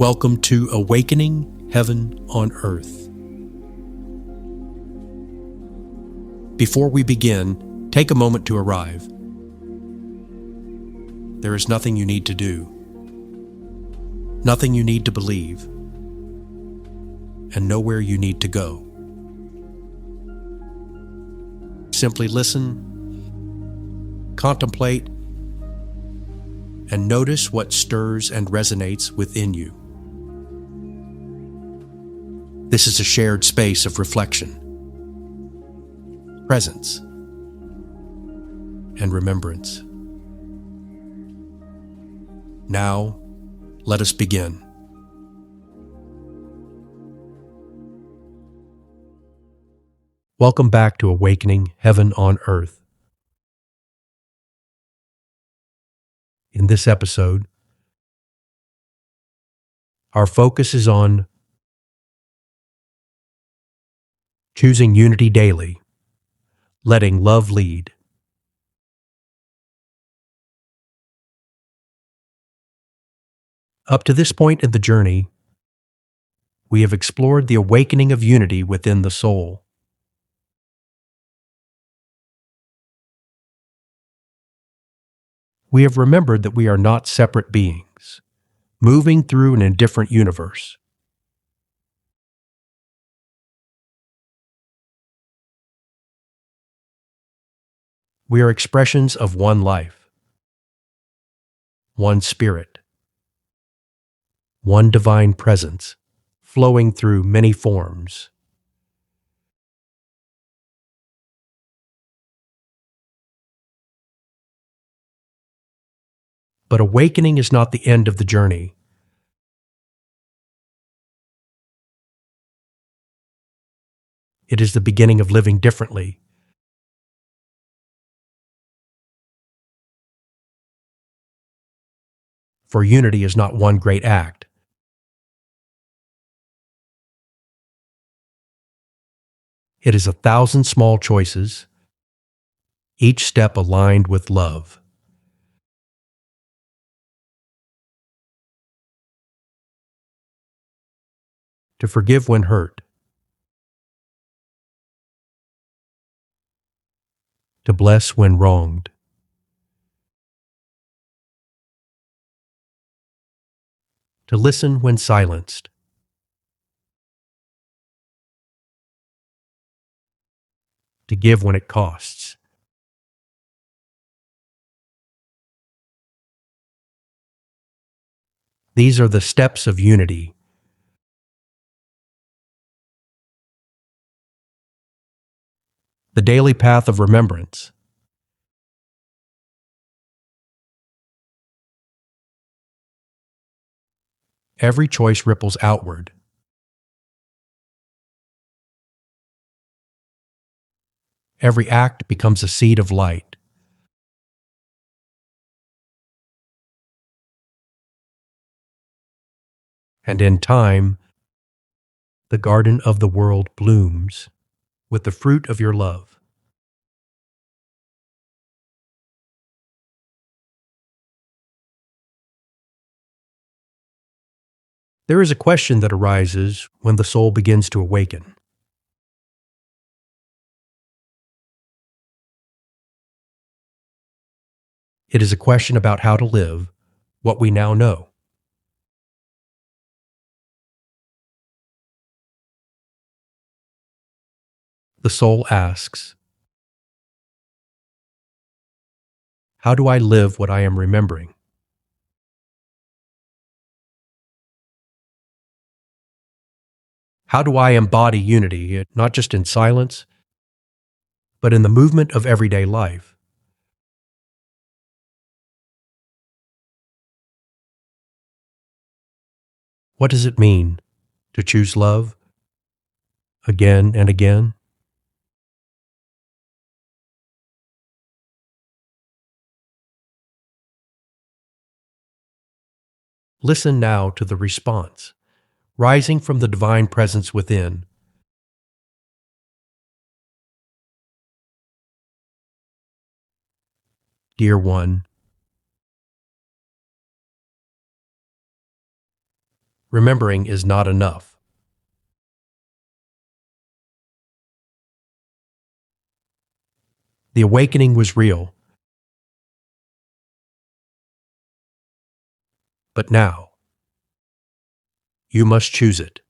Welcome to Awakening Heaven on Earth. Before we begin, take a moment to arrive. There is nothing you need to do, nothing you need to believe, and nowhere you need to go. Simply listen, contemplate, and notice what stirs and resonates within you. This is a shared space of reflection, presence, and remembrance. Now, let us begin. Welcome back to Awakening Heaven on Earth. In this episode, our focus is on choosing unity daily, letting love lead. Up to this point in the journey, we have explored the awakening of unity within the soul. We have remembered that we are not separate beings, moving through an indifferent universe. We are expressions of one life, one spirit, one divine presence, flowing through many forms. But awakening is not the end of the journey. It is the beginning of living differently. For unity is not one great act. It is 1,000 small choices, each step aligned with love. To forgive when hurt. To bless when wronged. To listen when silenced. To give when it costs. These are the steps of unity. The daily path of remembrance. Every choice ripples outward. Every act becomes a seed of light. And in time, the garden of the world blooms with the fruit of your love. There is a question that arises when the soul begins to awaken. It is a question about how to live what we now know. The soul asks, how do I live what I am remembering? How do I embody unity, not just in silence, but in the movement of everyday life? What does it mean to choose love again and again? Listen now to the response, rising from the divine presence within. Dear one, Remembering is not enough. The awakening was real, but now you must choose it.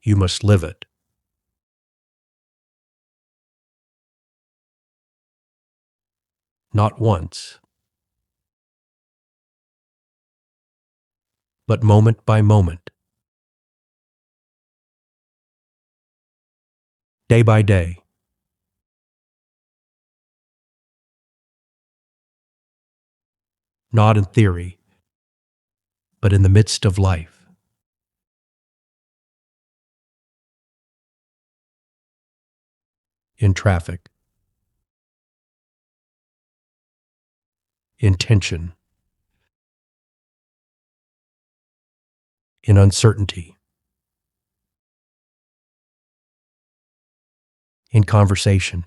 You must live it. Not once, but moment by moment, day by day. Not in theory, but in the midst of life. In traffic, in tension, in uncertainty, in conversation.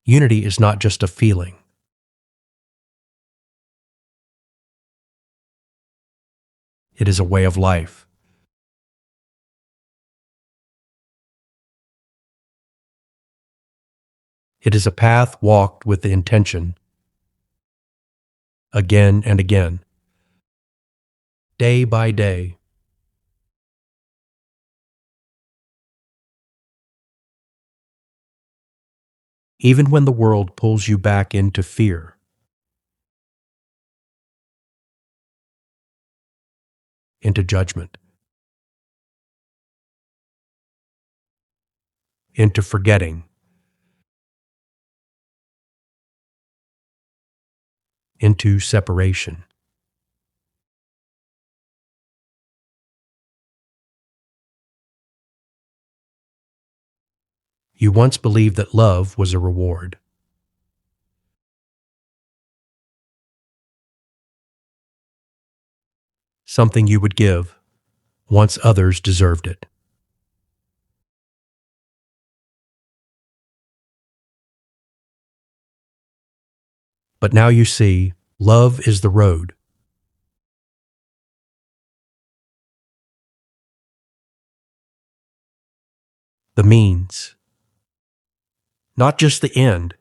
Unity is not just a feeling. It is a way of life. It is a path walked with the intention, again and again, day by day. Even when the world pulls you back into fear, into judgment, into forgetting, into separation. You once believed that love was a reward. Something you would give once others deserved it. But now you see, love is the road. The means, not just the end.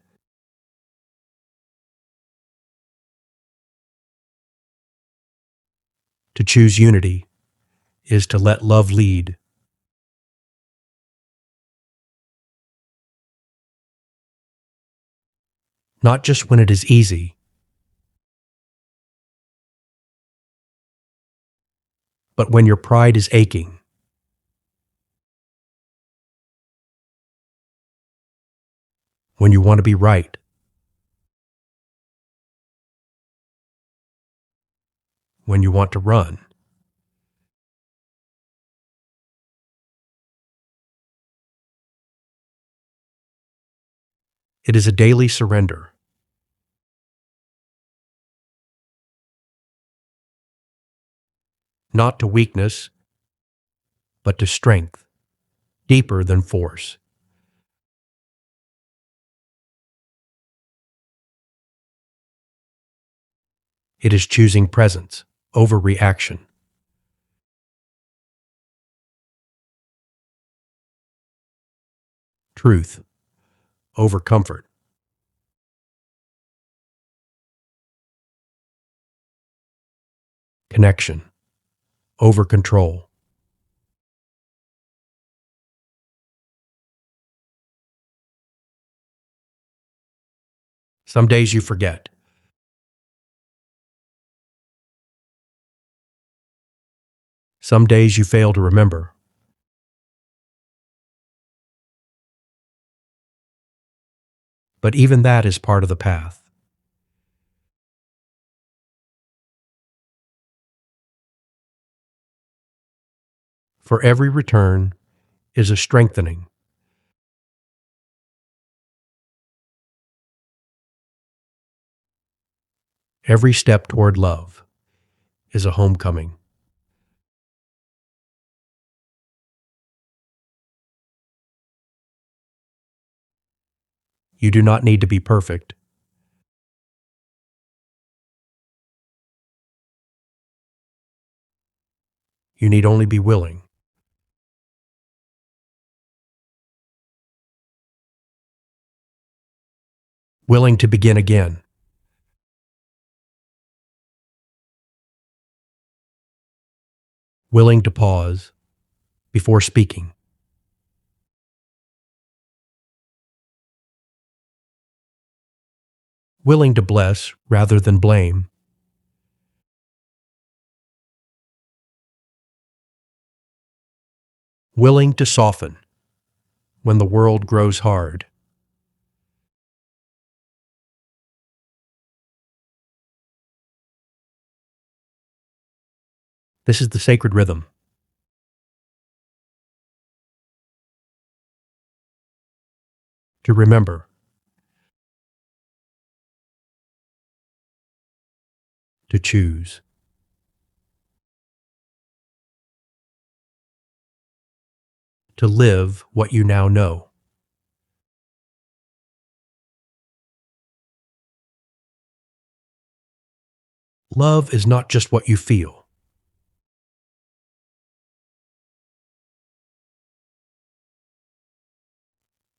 To choose unity is to let love lead. Not just when it is easy, but when your pride is aching. When you want to be right. When you want to run. It is a daily surrender. Not to weakness, but to strength, deeper than force. It is choosing presence over reaction. Truth over comfort. Connection over control. Some days you forget. Some days you fail to remember. But even that is part of the path. For every return is a strengthening. Every step toward love is a homecoming. You do not need to be perfect. You need only be willing. Willing to begin again. Willing to pause before speaking. Willing to bless rather than blame. Willing to soften when the world grows hard. This is the sacred rhythm. To remember, to choose, to live what you now know. Love is not just what you feel.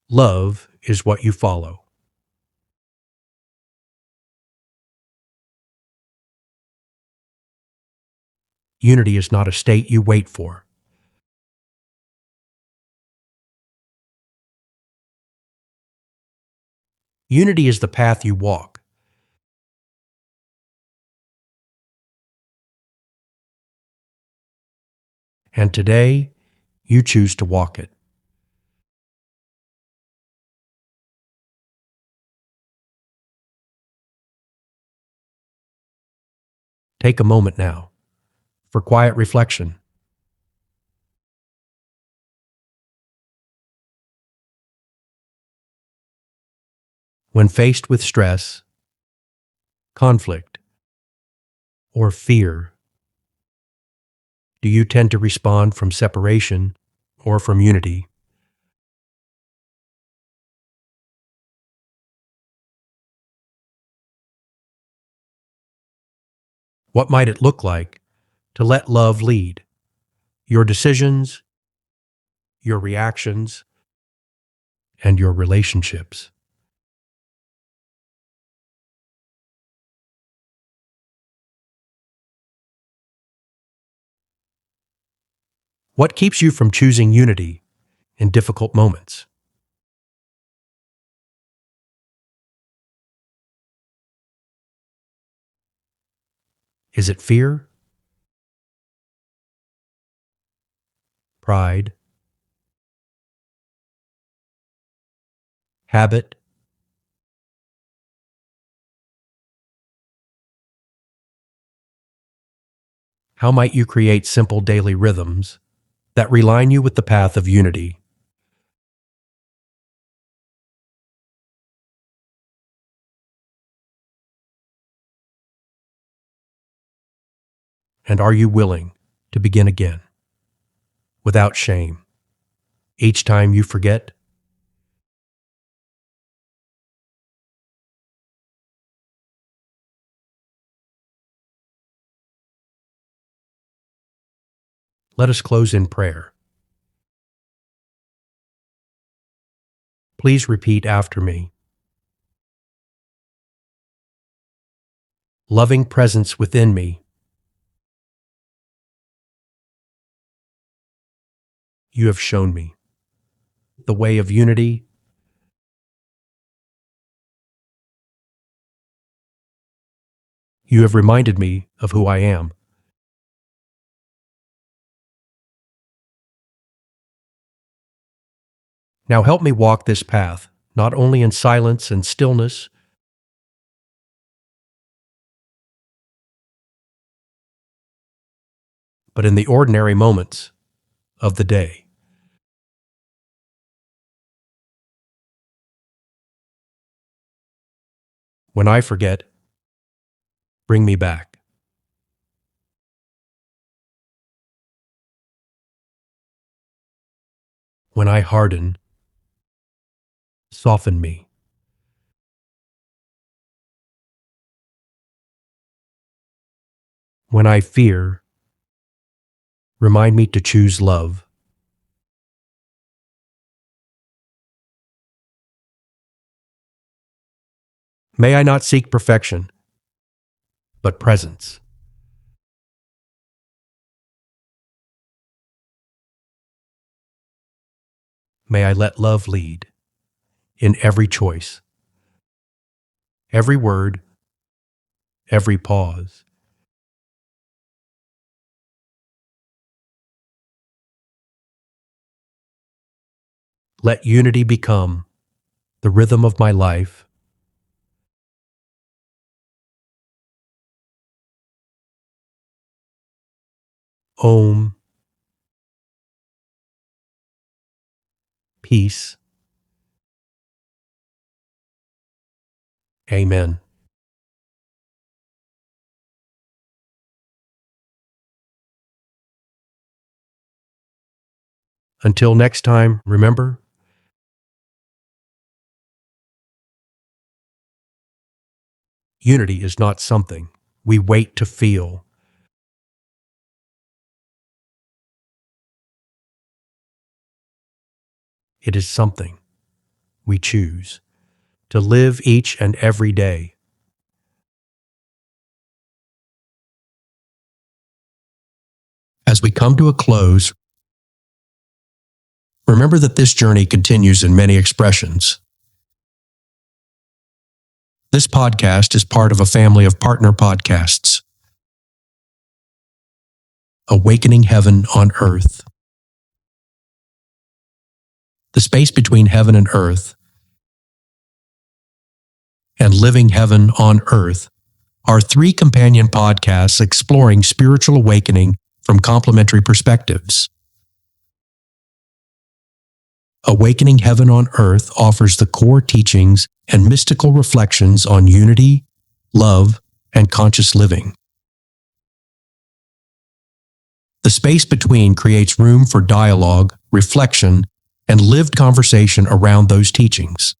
Love is what you follow. Unity is not a state you wait for. Unity is the path you walk. And today, you choose to walk it. Take a moment now for quiet reflection. When faced with stress, conflict, or fear, do you tend to respond from separation or from unity? What might it look like to let love lead your decisions, your reactions, and your relationships? What keeps you from choosing unity in difficult moments? Is it fear, pride, habit? How might you create simple daily rhythms that realign you with the path of unity? And are you willing to begin again without shame each time you forget? Let us close in prayer. Please repeat after me. Loving presence within me, you have shown me the way of unity. You have reminded me of who I am. Now help me walk this path, not only in silence and stillness, but in the ordinary moments of the day. When I forget, bring me back. When I harden, soften me. When I fear, remind me to choose love. May I not seek perfection, but presence. May I let love lead in every choice, every word, every pause. Let unity become the rhythm of my life. Om, peace, amen. Until next time, remember, unity is not something we wait to feel. It is something we choose to live each and every day. As we come to a close, remember that this journey continues in many expressions. This podcast is part of a family of partner podcasts. Awakening Heaven on Earth. The space between heaven and earth and Living Heaven on Earth are 3 companion podcasts exploring spiritual awakening from complementary perspectives. Awakening Heaven on Earth offers the core teachings and mystical reflections on unity, love, and conscious living. The space between creates room for dialogue, reflection, and lived conversation around those teachings.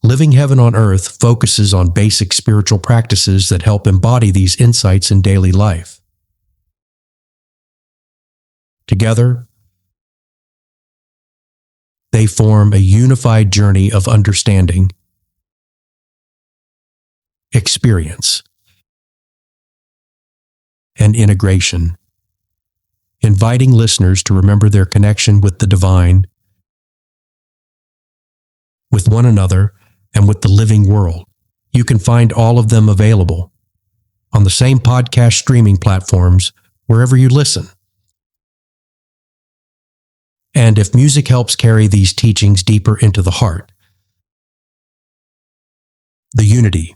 Living Heaven on Earth focuses on basic spiritual practices that help embody these insights in daily life. Together, they form a unified journey of understanding, experience, and integration, inviting listeners to remember their connection with the divine, with one another, and with the living world. You can find all of them available on the same podcast streaming platforms wherever you listen. And if music helps carry these teachings deeper into the heart, the Unity,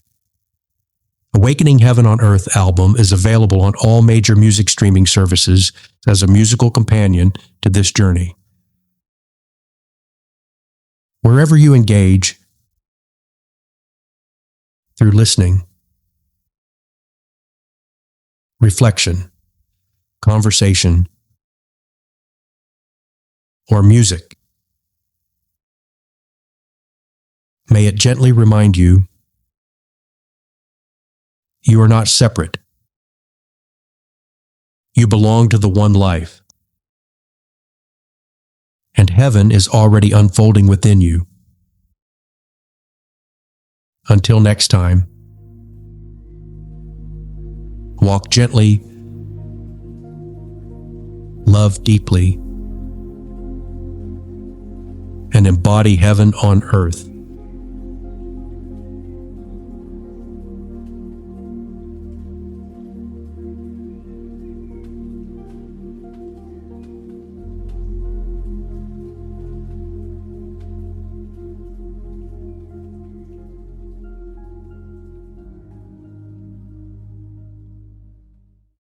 Awakening Heaven on Earth album is available on all major music streaming services as a musical companion to this journey. Wherever you engage, through listening, reflection, conversation, or music, may it gently remind you you are not separate. You belong to the one life, and heaven is already unfolding within you. Until next time, walk gently, love deeply, and embody heaven on earth.